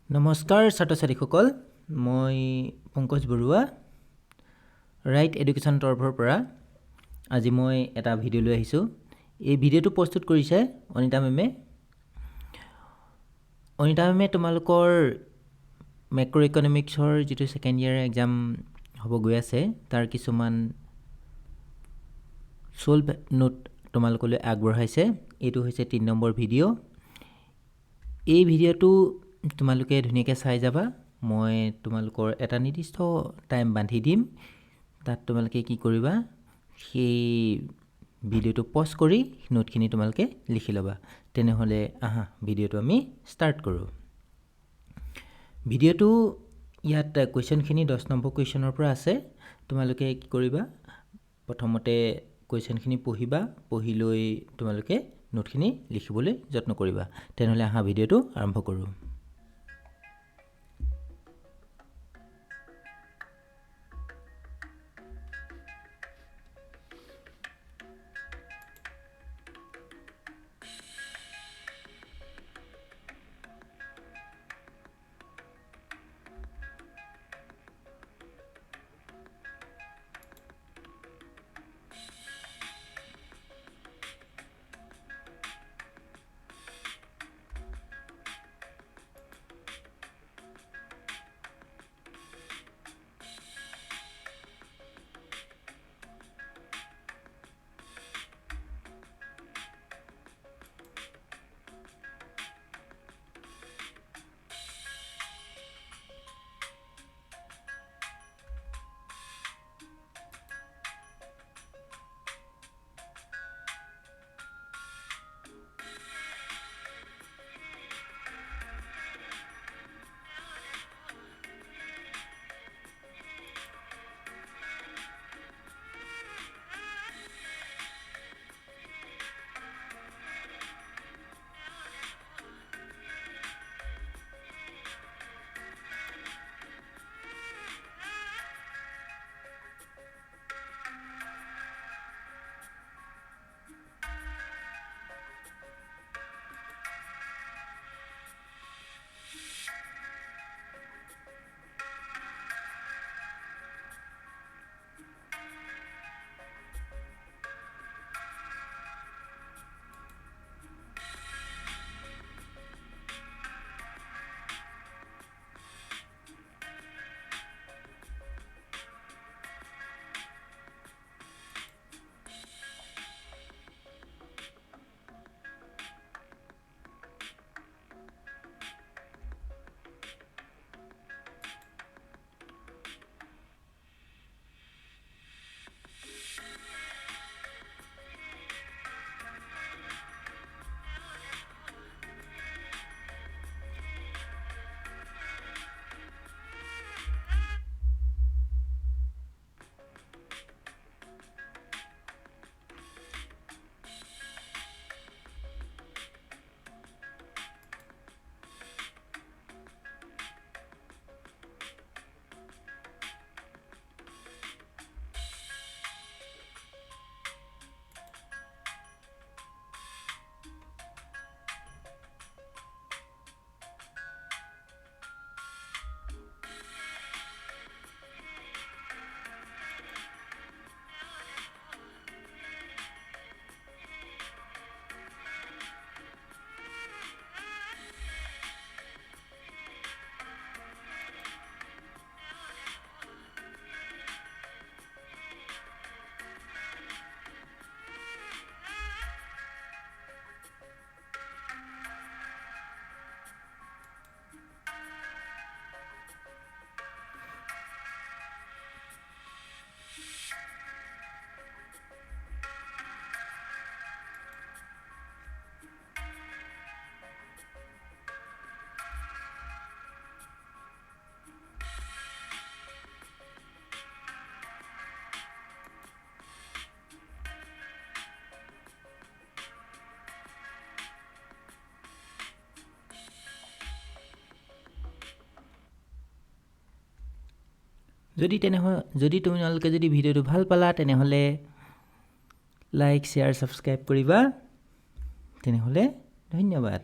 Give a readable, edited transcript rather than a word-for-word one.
নমস্কাৰ ছাত্ৰ ছাত্ৰীসকল, মই পংকজ বৰুৱা ৰাইট এডুকেশ্যন তৰফৰ পৰা আজি মই এটা ভিডিঅ' লৈ আহিছোঁ। এই ভিডিঅ'টো প্ৰস্তুত কৰিছে অনিতা মেমে। অনিতা মেমে তোমালোকৰ মেক্ৰ' ইকনমিক্সৰ যিটো ছেকেণ্ড ইয়াৰ এক্সাম হ'ব গৈ আছে তাৰ কিছুমান ছল্ভ নোট তোমালোকলৈ আগবঢ়াইছে। এইটো হৈছে 3 নম্বৰ ভিডিঅ'। এই ভিডিঅ'টো তোমালোকে ধুনীয়াকৈ চাই যাবা। মই তোমালোকৰ এটা নিৰ্দিষ্ট টাইম বান্ধি দিম। তাত তোমালোকে কি কৰিবা, সেই ভিডিঅ'টো পজ কৰি নোটখিনি তোমালোকে লিখি ল'বা। তেনেহ'লে আহা ভিডিঅ'টো আমি ষ্টাৰ্ট কৰোঁ। ভিডিঅ'টো ইয়াত কুৱেশ্যনখিনি 10 নম্বৰ কুৱেশ্যনৰ পৰা আছে। তোমালোকে কি কৰিবা, প্ৰথমতে কুৱেশ্যনখিনি পঢ়িবা, পঢ়ি লৈ তোমালোকে নোটখিনি লিখিবলৈ যত্ন কৰিবা। তেনেহ'লে আহা ভিডিঅ'টো আৰম্ভ কৰোঁ। যদি তোমালোকে ভিডিঅ'টো ভাল পালা তেনেহ'লে লাইক, শ্বেয়াৰ, ছাবস্ক্ৰাইব কৰিবা। তেনেহ'লে ধন্যবাদ।